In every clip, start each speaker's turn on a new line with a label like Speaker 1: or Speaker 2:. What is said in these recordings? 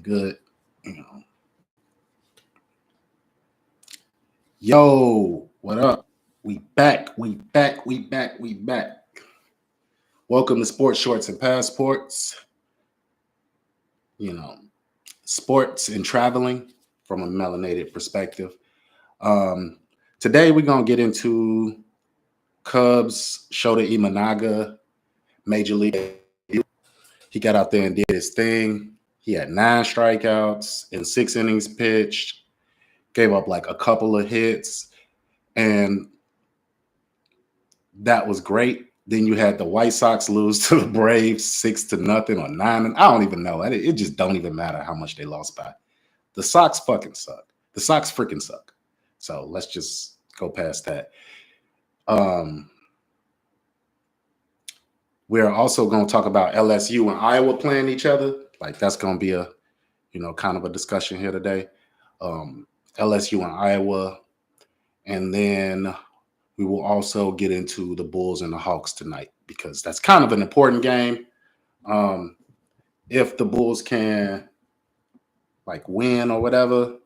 Speaker 1: good. You know. Yo, what up? We back. We back. We back. We back. Welcome to Sports Shorts and Passports. You know, sports and traveling from a melanated perspective. Um, Today we're gonna get into Cubs Shotta Imanaga, Major League. He got out there and did his thing. He had 9 strikeouts in 6 innings pitched, gave up like a couple of hits, and that was great. Then you had the White Sox lose to the Braves 6-0 or 9. I don't even know. It just don't even matter how much they lost by. The Sox fucking suck. The Sox freaking suck. So let's just go past that. We're also going to talk about LSU and Iowa playing each other. Like that's going to be a, kind of a discussion here today. LSU and Iowa. And then we will also get into the Bulls and the Hawks tonight because that's kind of an important game. If the Bulls can like win or whatever,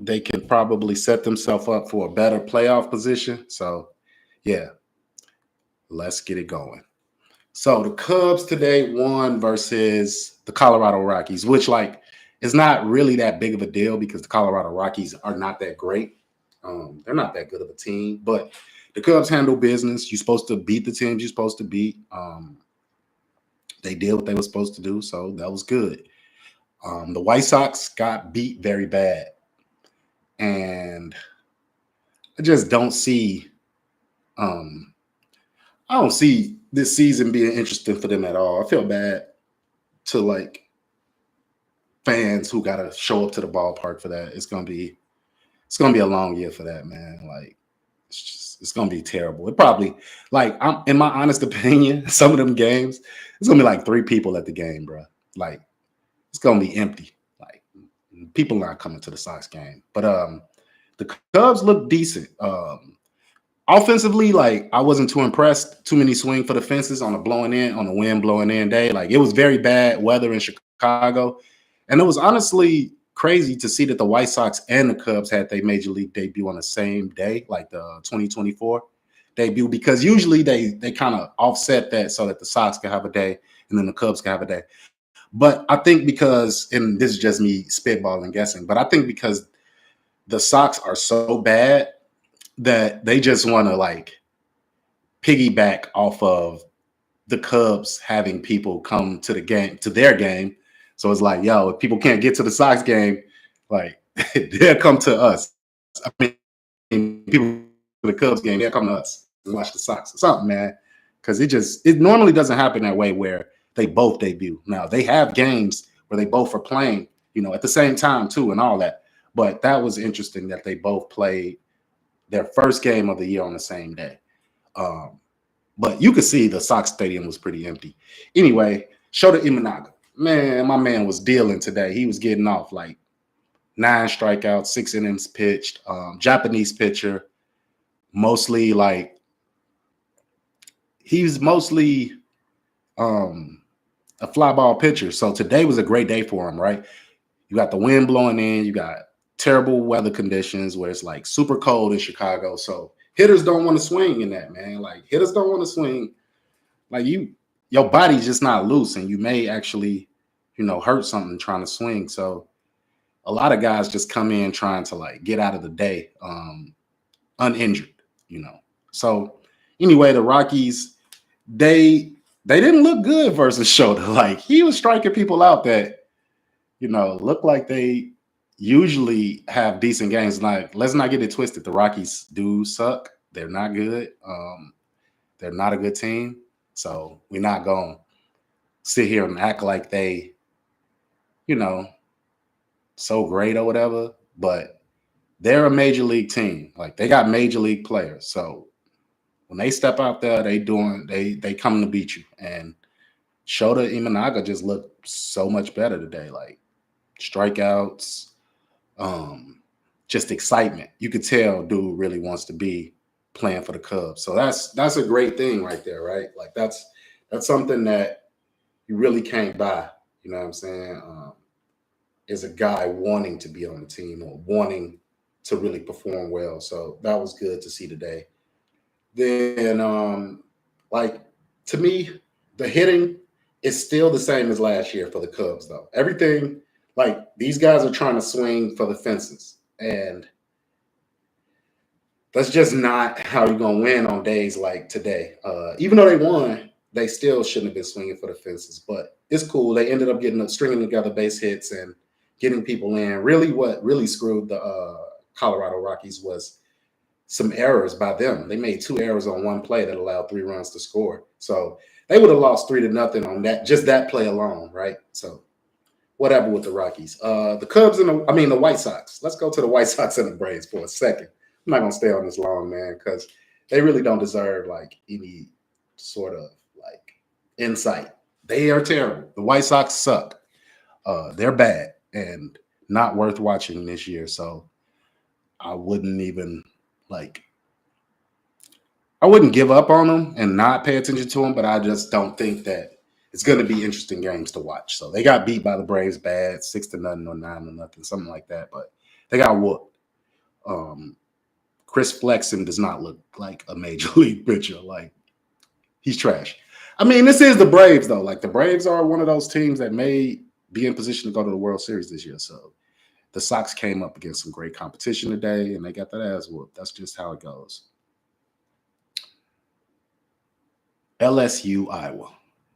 Speaker 1: they can probably set themselves up for a better playoff position. So, yeah, let's get it going. So the Cubs today won versus the Colorado Rockies, which like is not really that big of a deal because the Colorado Rockies are not that great. They're not that good of a team, but the Cubs handle business. You're supposed to beat the teams you're supposed to beat. They did what they were supposed to do, so that was good. The White Sox got beat very bad, and I just don't see. I don't see this season being interesting for them at all. I feel bad to like fans who got to show up to the ballpark for that. It's gonna be a long year for that, man. Like it's gonna be terrible. It probably I'm in my honest opinion, some of them games, it's gonna be like 3 people at the game, bro. Like it's gonna be empty. Like people not coming to the Sox game. But the Cubs look decent. Offensively, like I wasn't too impressed. Too many swing for the fences on the wind blowing in day. Like it was very bad weather in Chicago. And it was honestly crazy to see that the White Sox and the Cubs had their major league debut on the same day, like the 2024 debut, because usually they kind of offset that so that the Sox can have a day and then the Cubs can have a day. But I think because, and this is just me spitballing guessing, but I think because the Sox are so bad that they just want to like piggyback off of the Cubs having people come to their game. So it's like, yo, if people can't get to the Sox game, like they'll come to us. I mean, people to the Cubs game, they'll come to us and watch the Sox or something, man. Because it normally doesn't happen that way where they both debut. Now they have games where they both are playing, at the same time too, and all that. But that was interesting that they both played their first game of the year on the same day. But you could see the Sox stadium was pretty empty. Anyway, Shotta Imanaga. Man, my man was dealing today. He was getting off like 9 strikeouts, 6 innings pitched. Japanese pitcher, mostly like he's mostly a fly ball pitcher. So today was a great day for him, right? You got the wind blowing in, you got terrible weather conditions where it's like super cold in Chicago. So hitters don't want to swing in that, man. Like hitters don't want to swing. Like your body's just not loose, and you may actually, hurt something trying to swing. So a lot of guys just come in trying to like get out of the day uninjured, So anyway, the Rockies, they didn't look good versus Shotta. Like he was striking people out that, looked like they usually have decent games. Like, let's not get it twisted. The Rockies do suck. They're not good. They're not a good team. So we're not going to sit here and act like they, so great or whatever. But they're a major league team. Like they got major league players. So when they step out there, they come to beat you. And Shotta Imanaga just looked so much better today. Like strikeouts, just excitement. You could tell dude really wants to be playing for the Cubs. So that's a great thing right there, right? Like that's something that you really can't buy You know what I'm saying? Is a guy wanting to be on the team or wanting to really perform well. So that was good to see today. Then, like to me, the hitting is still the same as last year for the Cubs, though. Everything, like these guys are trying to swing for the fences, and that's just not how you're gonna win on days like today. Even though they won, they still shouldn't have been swinging for the fences. But it's cool. They ended up getting stringing together base hits and getting people in. Really, what really screwed the Colorado Rockies was some errors by them. They made 2 errors on one play that allowed 3 runs to score. So they would have lost 3-0 on that, just that play alone, right? So whatever with the Rockies. The Cubs and the White Sox. Let's go to the White Sox and the Braves for a second. I'm not gonna stay on this long, man, because they really don't deserve like any sort of like insight. They are terrible. The White Sox suck. They're bad and not worth watching this year. So I wouldn't even like I wouldn't give up on them and not pay attention to them, but I just don't think that it's going to be interesting games to watch. So they got beat by the Braves bad, 6-0 or 9-0, something like that. But they got whooped. Chris Flexen does not look like a major league pitcher. Like he's trash. I mean, this is the Braves though. Like the Braves are one of those teams that may be in position to go to the World Series this year. So the Sox came up against some great competition today, and they got that ass whooped. That's just how it goes. LSU, Iowa,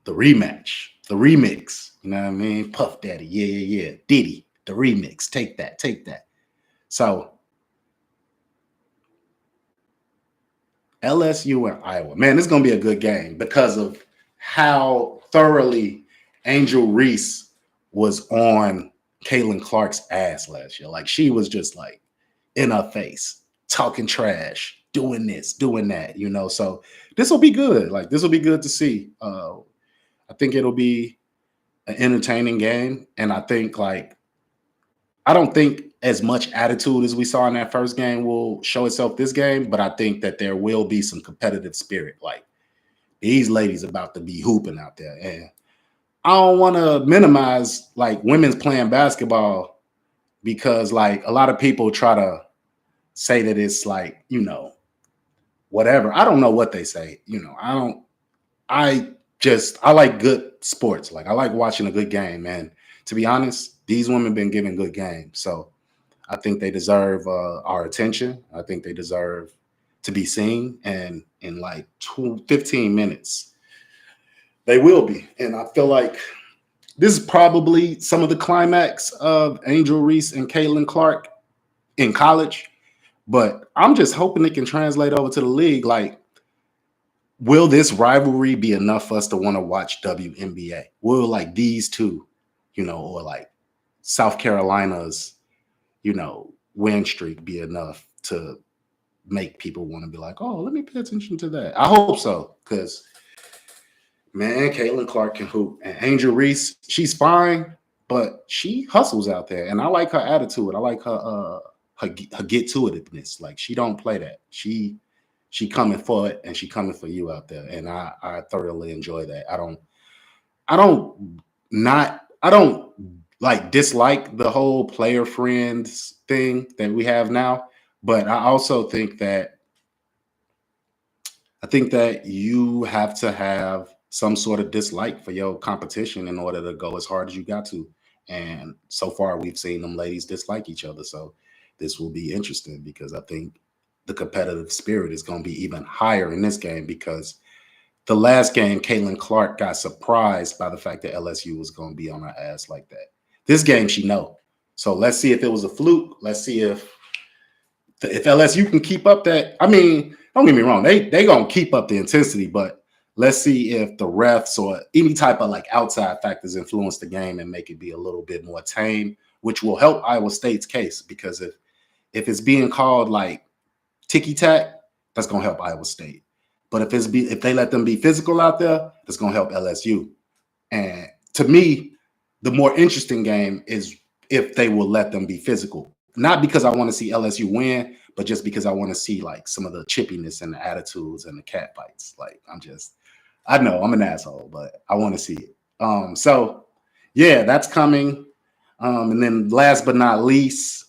Speaker 1: the rematch, the remix. You know what I mean? Puff Daddy, yeah. Diddy, the remix. Take that. So LSU and Iowa, man, this is gonna be a good game because of how thoroughly Angel Reese was on Caitlin Clark's ass last year. Like she was just like in her face, talking trash, doing this, doing that, you know. So this will be good. Like this will be good to see. I think it'll be an entertaining game. And I think I don't think as much attitude as we saw in that first game will show itself this game, but I think that there will be some competitive spirit. Like these ladies about to be hooping out there. And I don't want to minimize like women's playing basketball because like a lot of people try to say that it's like, you know, whatever. I don't know what they say. You know, I like good sports. Like I like watching a good game. And to be honest, these women been giving good games. So I think they deserve our attention. I think they deserve to be seen. And in like 15 minutes, they will be. And I feel like this is probably some of the climax of Angel Reese and Caitlin Clark in college. But I'm just hoping it can translate over to the league. Like, will this rivalry be enough for us to want to watch WNBA? Will like these two, you know, or like South Carolina's, you know, win streak be enough to make people want to be like, oh, let me pay attention to that? I hope so, because man, Caitlin Clark can hoop. And Angel Reese, she's fine, but she hustles out there. And I like her attitude. I like her get to itness. Like she don't play that. She coming for it and she coming for you out there. And I thoroughly enjoy that. I don't like dislike the whole player friends thing that we have now, but I also think that you have to have some sort of dislike for your competition in order to go as hard as you got to. And so far we've seen them ladies dislike each other. So this will be interesting because I think the competitive spirit is going to be even higher in this game because the last game, Caitlin Clark got surprised by the fact that LSU was going to be on her ass like that. This game, she know. So let's see if it was a fluke. Let's see if LSU can keep up that. I mean, don't get me wrong. They going to keep up the intensity, but let's see if the refs or any type of like outside factors influence the game and make it be a little bit more tame, which will help Iowa State's case because if it's being called like ticky-tack, that's going to help Iowa State. But if they let them be physical out there, that's going to help LSU. And to me, the more interesting game is if they will let them be physical. Not because I want to see LSU win, but just because I want to see like some of the chippiness and the attitudes and the cat fights. Like I know I'm an asshole, but I want to see it. So Yeah, that's coming. And then last but not least,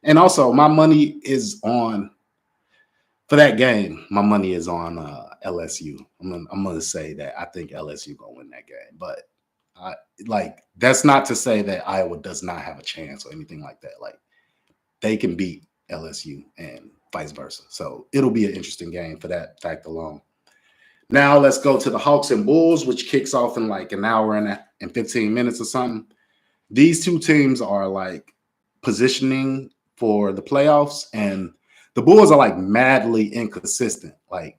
Speaker 1: and also my money is on for that game. My money is on LSU. I'm gonna say that I think LSU gonna win that game, but I like that's not to say that Iowa does not have a chance or anything like that. Like they can beat LSU and vice versa. So it'll be an interesting game for that fact alone. Now let's go to the Hawks and Bulls, which kicks off in like an hour and 15 minutes or something. These two teams are like positioning for the playoffs, and the Bulls are like madly inconsistent. Like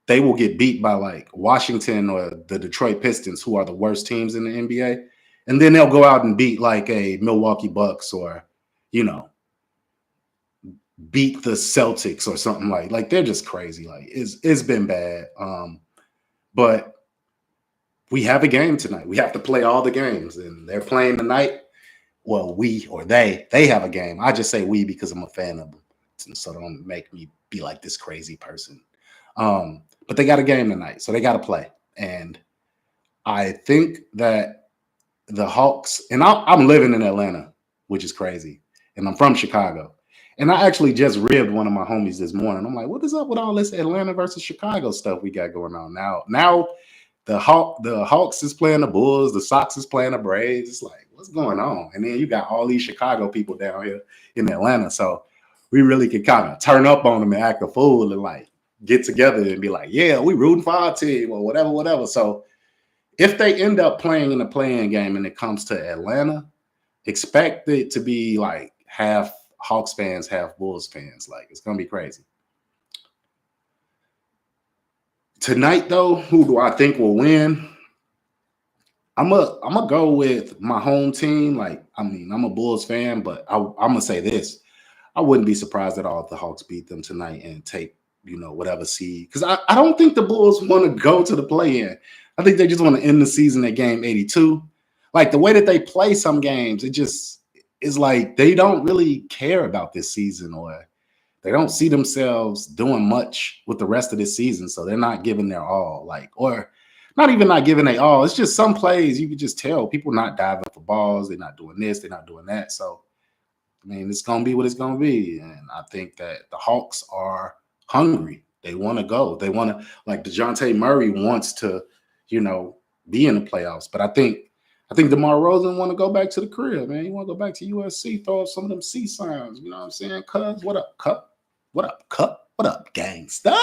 Speaker 1: they will get beat by like Washington or the Detroit Pistons, who are the worst teams in the NBA, and then they'll go out and beat like a Milwaukee Bucks or you know beat the Celtics or something like they're just crazy. Like it's been bad. But we have a game tonight. We have to play all the games, and they're playing tonight. Well, we or they have a game. I just say we because I'm a fan of them, so don't make me be like this crazy person. But they got a game tonight, so they got to play. And I think that the Hawks, and I'm living in Atlanta, which is crazy, and I'm from Chicago. And I actually just ribbed one of my homies this morning. I'm like, what is up with all this Atlanta versus Chicago stuff we got going on now? Now the Hawks is playing the Bulls, the Sox is playing the Braves. It's like, what's going on? And then you got all these Chicago people down here in Atlanta. So we really could kind of turn up on them and act a fool and like get together and be like, yeah, we rooting for our team or whatever. So if they end up playing in a playing game and it comes to Atlanta, expect it to be like half Hawks fans, half Bulls fans. Like it's gonna be crazy. Tonight, though, who do I think will win? I'm gonna go with my home team. Like, I mean, I'm a Bulls fan, but I'm gonna say this: I wouldn't be surprised at all if the Hawks beat them tonight and take whatever seed. Because I don't think the Bulls want to go to the play-in. I think they just want to end the season at game 82. Like the way that they play some games, it just is like they don't really care about this season or they don't see themselves doing much with the rest of this season, so they're not giving their all. Like, or not even not giving their all. It's just some plays you could just tell people not diving for balls. They're not doing this. They're not doing that. So, I mean, it's gonna be what it's gonna be, and I think that the Hawks are hungry. They want to go. They want to like DeJounte Murray wants to, be in the playoffs. But I think DeMar Rosen want to go back to the crib, man. He want to go back to USC, throw up some of them C signs. You know what I'm saying? Cuz, what up, Cup? What up, Cup? What up, gangsta?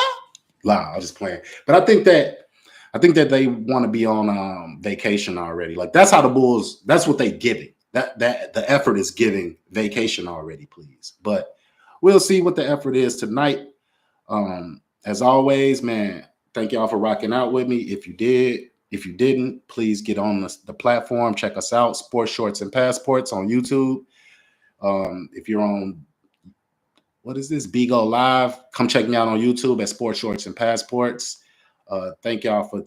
Speaker 1: Nah, I'm just playing. But I think that they want to be on vacation already. Like that's how the Bulls. That's what they giving. That the effort is giving vacation already, please. But we'll see what the effort is tonight. As always, man, thank y'all for rocking out with me. If you did, if you didn't, please get on the platform. Check us out, Sports Shorts and Passports on YouTube. If you're on, what is this, bball Live, come check me out on YouTube at Sports Shorts and Passports. Thank y'all for